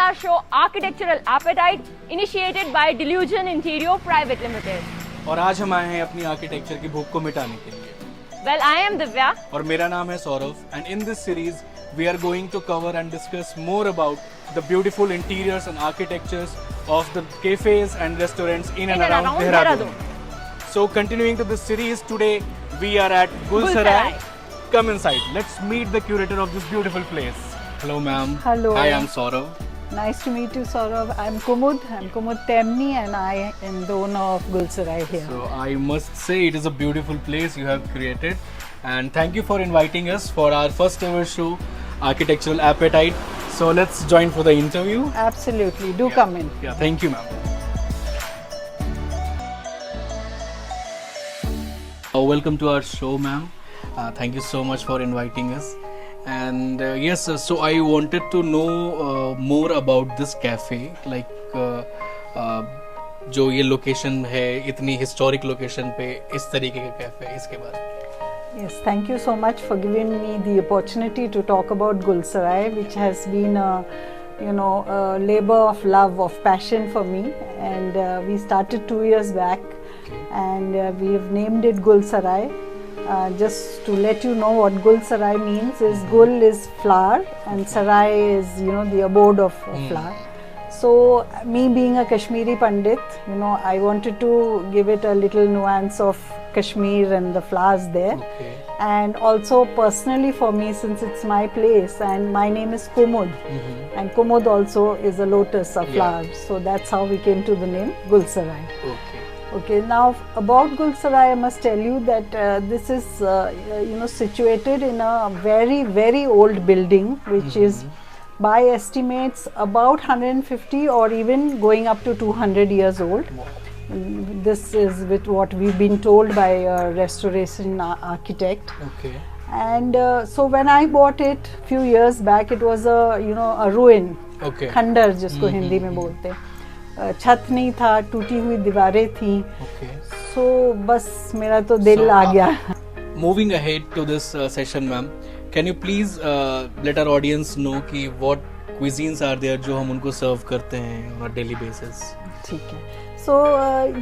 our show Architectural Appetite, initiated by Delusion Interior Private Limited. और आज हम आए हैं अपनी आर्किटेक्चर की भूख को मिटाने के लिए. Well, I am Divya. और मेरा नाम है Saurabh. And in this series, we are going to cover and discuss more about the beautiful interiors and architectures of the cafes and restaurants in and around Dehradun. So, continuing to this series, today we are at Gulsarai. Come inside. Let's meet the curator of this beautiful place. Hello, ma'am. Hello. Hi, I'm Saurav. Nice to meet you, Saurav. I'm Kumud Temni, and I am the owner of Gulsarai here. So I must say it is a beautiful place you have created, and thank you for inviting us for our first ever show, Architectural Appetite. So let's join for the interview. Absolutely. Do come in. Yeah, thank you, ma'am. Welcome to our show, ma'am. Thank you so much for inviting us. And yes, so I wanted to know more about this cafe, like जो ये location है, इतनी historic location पे इस तरीके का cafe, इसके बारे में. Yes, thank you so much for giving me the opportunity to talk about Gulsarai, which has been a labor of love, of passion for me. And we started 2 years back, and we have named it Gulsarai. Just to let you know what Gulsarai means is Gul is flower and Sarai is the abode of flower. So me being a Kashmiri Pandit, I wanted to give it a little nuance of Kashmir and the flowers there. Okay. And also personally for me, since it's my place, and my name is Kumud, and Kumud also is a lotus, a flower. So that's how we came to the name Gulsarai. Okay, now about Gulsarai, I must tell you that this is situated in a very, very old building, which is by estimates about 150 or even going up to 200 years old. This is with what we've been told by a restoration architect. Okay. And so when I bought it few years back, it was a ruin. Okay. खंडर जिसको हिंदी में बोलते हैं. छत नहीं था, टूटी हुई दीवारें थी. Okay. So बस मेरा तो दिल आ गया. Moving ahead to this session, ma'am, can you please let our audience know कि what cuisines are there जो हम उनको serve करते हैं on a daily basis? ठीक है. So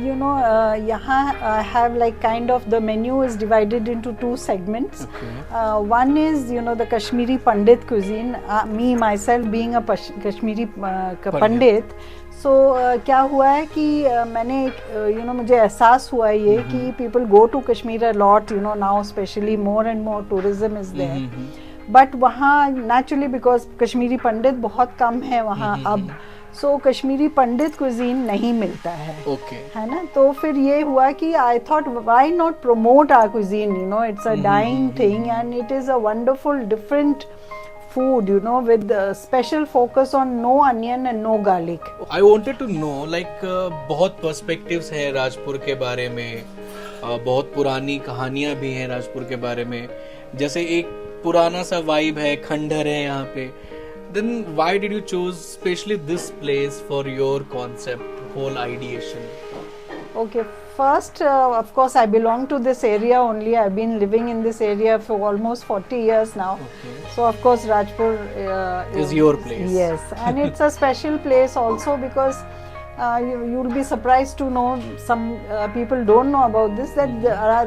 यहाँ I have like kind of the menu is divided into 2 segments. Okay. One is the Kashmiri Pandit cuisine. Me myself being a Kashmiri Pandit. So क्या हुआ है कि मैंने मुझे एहसास हुआ ये कि people go to Kashmir a lot, now especially more and more tourism is there. But वहाँ naturally because Kashmiri Pandit बहुत कम है वहाँ अब, so कश्मीरी पंडित cuisine नहीं मिलता है. Okay. है ना, तो फिर ये हुआ कि I thought why not promote our cuisine, it's a dying thing and it is a wonderful different food, with special focus on no onion and no garlic. I wanted to know like बहुत perspectives है राजपुर के बारे में, बहुत पुरानी कहानियाँ भी हैं राजपुर के बारे में. जैसे एक पुराना सा vibe है, खंडर है यहाँ पे. Then why did you choose especially this place for your concept, whole ideation? Okay, first of course I belong to this area only. I've been living in this area for almost 40 years now. Okay. So of course Rajpur is your place. Yes, and it's a special place also because you'll be surprised to know some people don't know about this, that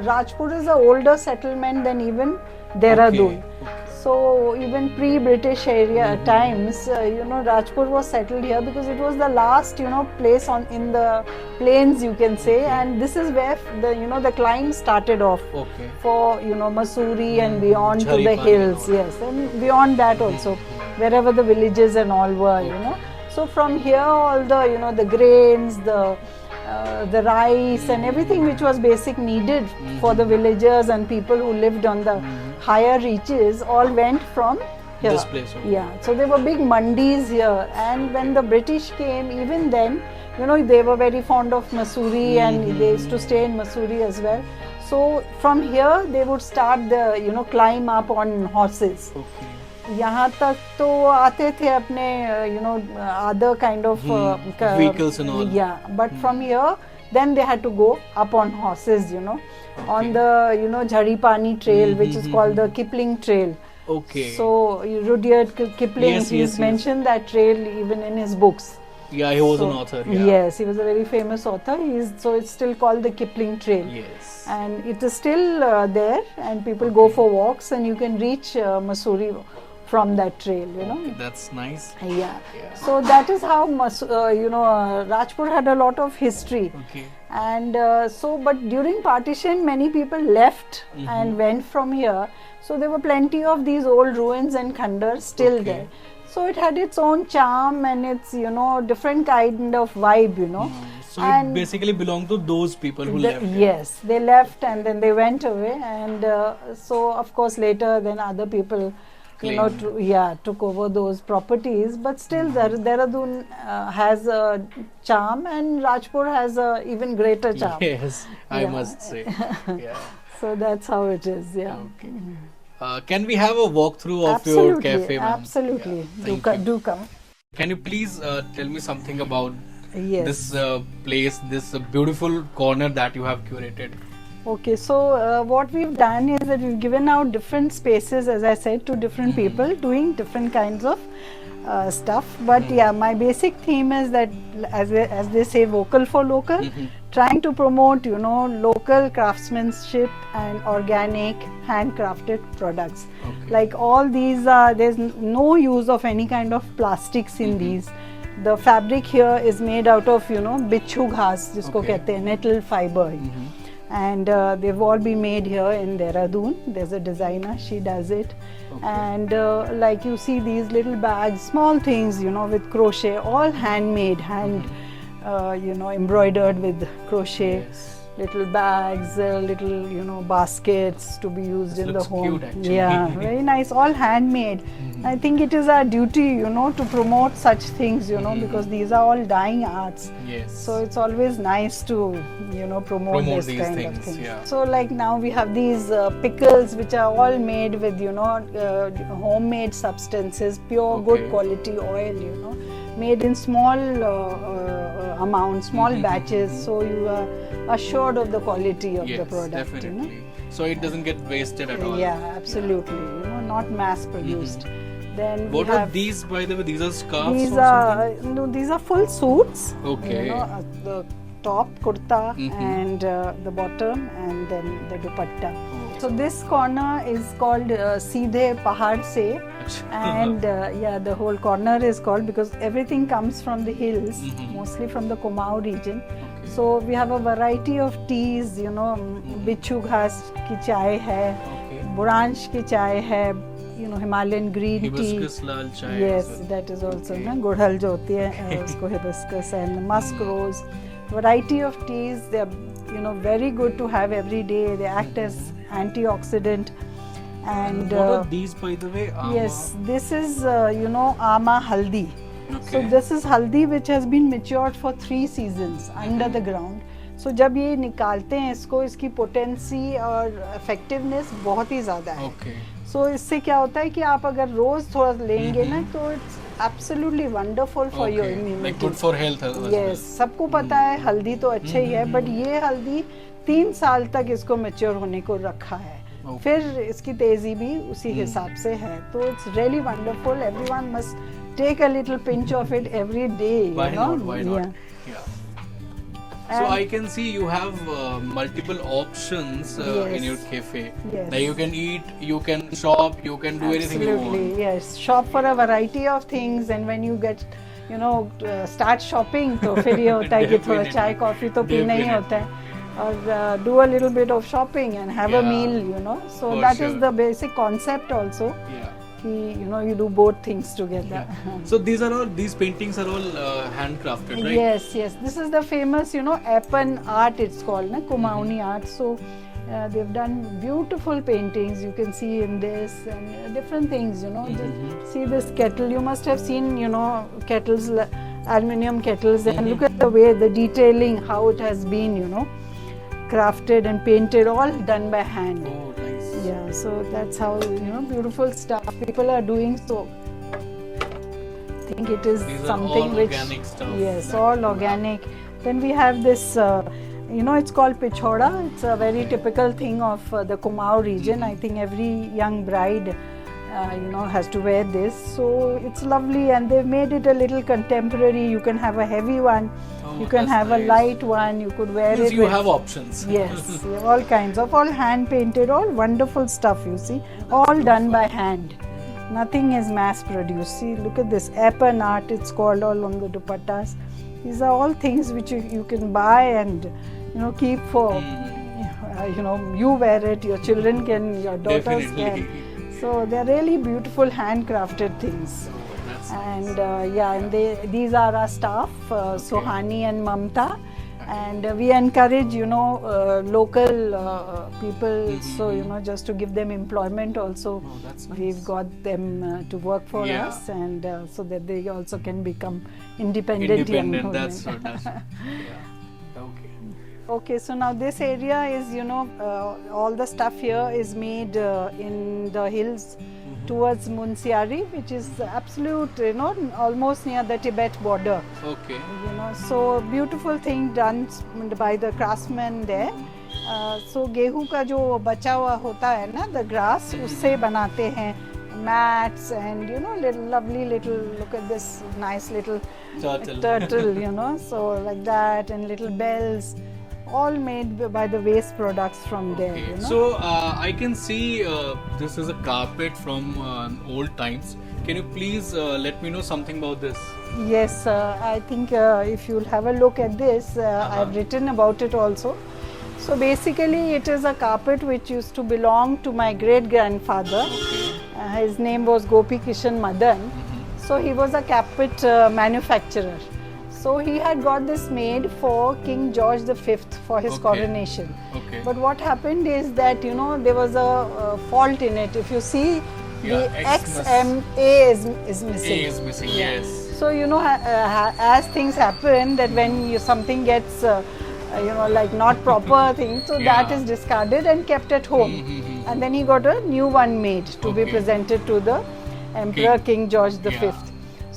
Rajpur is an older settlement than even Dehradun. Okay. So even pre-British area times, Rajpur was settled here because it was the last, place in the plains, you can say, and this is where the climb started off. Okay. For Mussoorie and beyond to the hills, yes, and beyond that also, wherever the villages and all were, So from here, all the the grains, the rice and everything which was basic needed for the villagers and people who lived on the higher reaches all went from here. This place. Okay. Yeah, so there were big mandis here, and when the British came, even then, they were very fond of Mussoorie and they used to stay in Mussoorie as well. So from here they would start the climb up on horses. Okay. यहाँ तक तो आते थे अपने other kind of vehicles and all. Yeah, but from here then they had to go up on horses, on the Jhari Pani trail, which is called the Kipling trail. Okay. So Rudyard Kipling, Yes, he's yes. mentioned that trail even in his books. Yeah, he was So, an author. Yeah. Yes, he was a very famous author. So it's still called the Kipling Trail. Yes. And it is still there, and people go for walks, and you can reach Mussoorie from that trail, you know. Okay, that's nice. Yeah. Yeah. So that is how Rajpur had a lot of history. Okay. And but during partition, many people left and went from here. So there were plenty of these old ruins and khandars still Okay. there. So it had its own charm and its, different kind of vibe, So And it basically belonged to those people who left. Yes, they left and then they went away. And so, of course, later then other people, Claimed. took over those properties. But still, Dehradun has a charm, and Rajpur has a even greater charm. Yes, I Yeah. must say. Yeah. So that's how it is. Yeah. Okay. Can we have a walkthrough of your Absolutely, cafe, ma'am? absolutely. Yeah, Do, thank you. do come. Can you please tell me something about Yes. this place, this beautiful corner that you have curated? Okay, so what we've done is that we've given out different spaces, as I said, to different people doing different kinds of stuff. But yeah, my basic theme is that, as they say, vocal for local, trying to promote, local craftsmanship and organic handcrafted products. Okay. Like all these there's no use of any kind of plastics in these. The fabric here is made out of, bichu ghas, jisko Okay. kehte hain, nettle fiber. And they've all been made here in Dehradun. There's a designer, she does it. Okay. And like you see these little bags, small things, with crochet, all handmade, embroidered with crochet. Yes. Little bags, little, baskets to be used This in the looks home. cute, actually. Yeah, very nice, all handmade. I think it is our duty, to promote such things, because these are all dying arts. Yes. So it's always nice to, promote this these kind things, of things. yeah. So like now we have these pickles which are all made with, homemade substances, pure good Okay. quality oil, made in small amounts, small batches. So you are assured of the quality of Yes, the product. definitely. So it doesn't get wasted at all. Yeah, absolutely. Not mass produced. Then we What are have these, by the way? These are scarves these or are these are full suits. Okay. The top kurta Mhm. and the bottom, and then the dupatta. Oh. So this corner is called Seedhe Pahad Se, and the whole corner is called because everything comes from the hills, mostly from the Kumaon region. Okay. So we have a variety of teas, bichu ghas ki chai hai, Okay. branch ki chai hai, Himalayan green tea. Hibiscus lal chai. Yes, as well. that is also Okay. ना गुड़हल जो होती है उसको hibiscus and musk rose. Variety of teas. They are very good to have every day. They act as antioxidant. And What are these, by the way? yes, this is ama haldi. So Okay. this is haldi which has been matured for 3 seasons under the ground. So जब ये निकालते हैं इसको, इसकी potency और effectiveness बहुत ही ज़्यादा है. Okay. So इससे क्या होता है कि आप अगर रोज थोड़ा लेंगे ना तो it's absolutely wonderful for your Okay. Like immunity. good for health as well. Yes, सबको पता है हल्दी तो अच्छा ही है, बट ये हल्दी 3 साल तक इसको मैच्योर होने को रखा है. Okay. फिर इसकी तेजी भी उसी हिसाब से है. तो it's really wonderful. Everyone must take a little pinch of it every day. Why not? Why not? Yeah. So And- I can see you have multiple options in your Yes. cafe. Yes. Like you can eat, you can shop, you can do anything you Absolutely, want. yes. Shop for a variety of things, and when you get, start shopping, तो फिर ये होता है कि थोड़ा Definitely. चाय coffee तो पीना ही Definitely. होता है. और do a little bit of shopping and have a Yeah. meal, So For that is sure. the basic concept also. Yeah. कि, you do both things together. So these paintings are all handcrafted, right? Yes. This is the famous, Epan art. It's called, Kumaoni art. So they've done beautiful paintings. You can see in this and different things. Just see this kettle. You must have seen, kettles, aluminium kettles, and look at the way the detailing, how it has been, crafted and painted, all done by hand. Oh, nice. Yeah, so that's how, beautiful stuff people are doing. So I think it is These are something all which, organic stuff. yes, all organic. Then we have this, it's called pichoda. It's a very typical thing of the Kumaon region. I think every young bride has to wear this. So it's lovely, and they've made it a little contemporary. You can have a heavy one, Oh, you can that's have a nice. light one. You could wear Means it. you with- have options. Yes, all kinds of, all hand painted, all wonderful stuff. You see, all done by hand. Nothing is mass produced. See, look at this Appen art. It's called, all on the dupattas. These are all things which you can buy and keep for. You wear it. Your children can. Your daughters Definitely. can. So they're really beautiful handcrafted things. That's And these are our staff, Sohani and Mamta, and we encourage local people. So just to give them employment also. Oh, that's nice. We've got them to work for Yeah. us, and so that they also can become independent young Independent. women. That's what. Yeah. Okay. Okay, so now this area is, all the stuff here is made in the hills towards Munsiari, which is absolute, almost near the Tibet border. Okay. So beautiful thing done by the craftsmen there. So गेहूं का जो बचा हुआ होता है ना, the grass, उससे बनाते हैं mats and lovely little, look at this nice little turtle, so like that, and little bells, all made by the waste products from there. Okay. So I can see this is a carpet from old times. Can you please let me know something about this? Yes, I think if you'll have a look at this, I've written about it also. So basically it is a carpet which used to belong to my great grandfather. Okay. His name was Gopi Kishan Madan. So he was a carpet manufacturer. So he had got this made for King George V for his Okay. coronation. Okay. But what happened is that there was a fault in it. If you see, Yeah, the X XMA is missing. A is missing. Yes. So as things happen, that when something gets like not proper thing, so that Yeah. is discarded and kept at home. And then he got a new one made to be Okay. presented to the Emperor King George V. Yeah.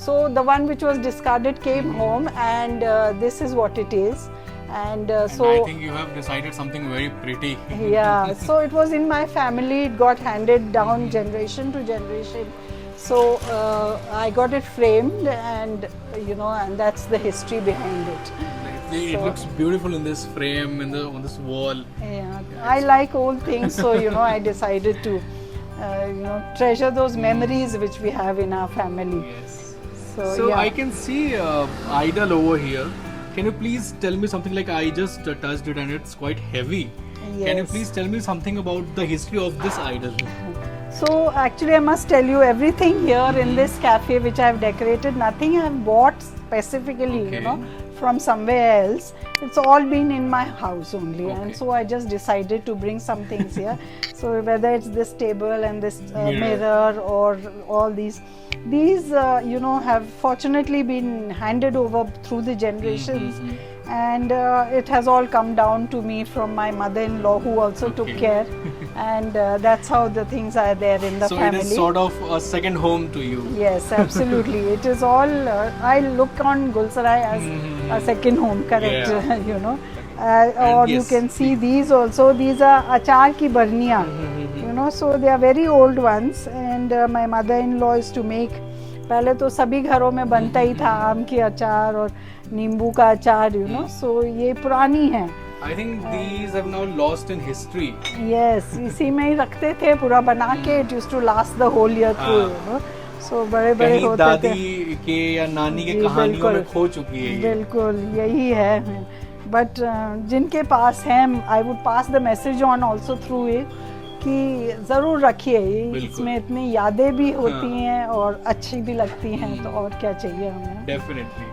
So the one which was discarded came home, and this is what it is. And And I think you have decided something very pretty. yeah, so it was in my family. It got handed down generation to generation. So I got it framed, and and that's the history behind it. It So- looks beautiful in this frame, on this wall. Yeah, I like old things, so I decided to treasure those memories which we have in our family. Yes. So, So yeah. I can see idol over here. Can you please tell me something, like I just touched it and it's quite heavy. Can you Yes. please tell me something about the history of this idol? So actually I must tell you, everything here in this cafe which I have decorated, nothing I have bought specifically, Okay. from somewhere else. It's all been in my house only, and Okay. so I just decided to bring some things here. So whether it's this table and this mirror or all these have fortunately been handed over through the generations. And it has all come down to me from my mother-in-law, who also took Okay. care, and that's how the things are there in the So family. it is sort of a second home to you. Yes, absolutely. It is all. I look on Gulsarai as a second home, correct? Yeah. Or you yes, can see these also. These are achar ki barniya. So they are very old ones, and my mother-in-law used to make. पहले तो सभी घरों में बनता ही था आम की अचार और नींबू का अचार, So ये पुरानी है. I think these have now lost in history. Yes, इसी में ही रखते थे पूरा बना के. It used to last the whole year through. So बड़े बड़े कहीं होते थे. दादी के या नानी के जी, कहानियों में बिल्कुल। खो चुकी है ये। बिल्कुल यही है. बट जिनके पास है, I would pass the message on also through it कि ज़रूर रखिए. बिल्कुल। इसमें इतनी यादें भी होती हैं और अच्छी भी लगती हैं, तो और क्या चाहिए हमें. Definitely.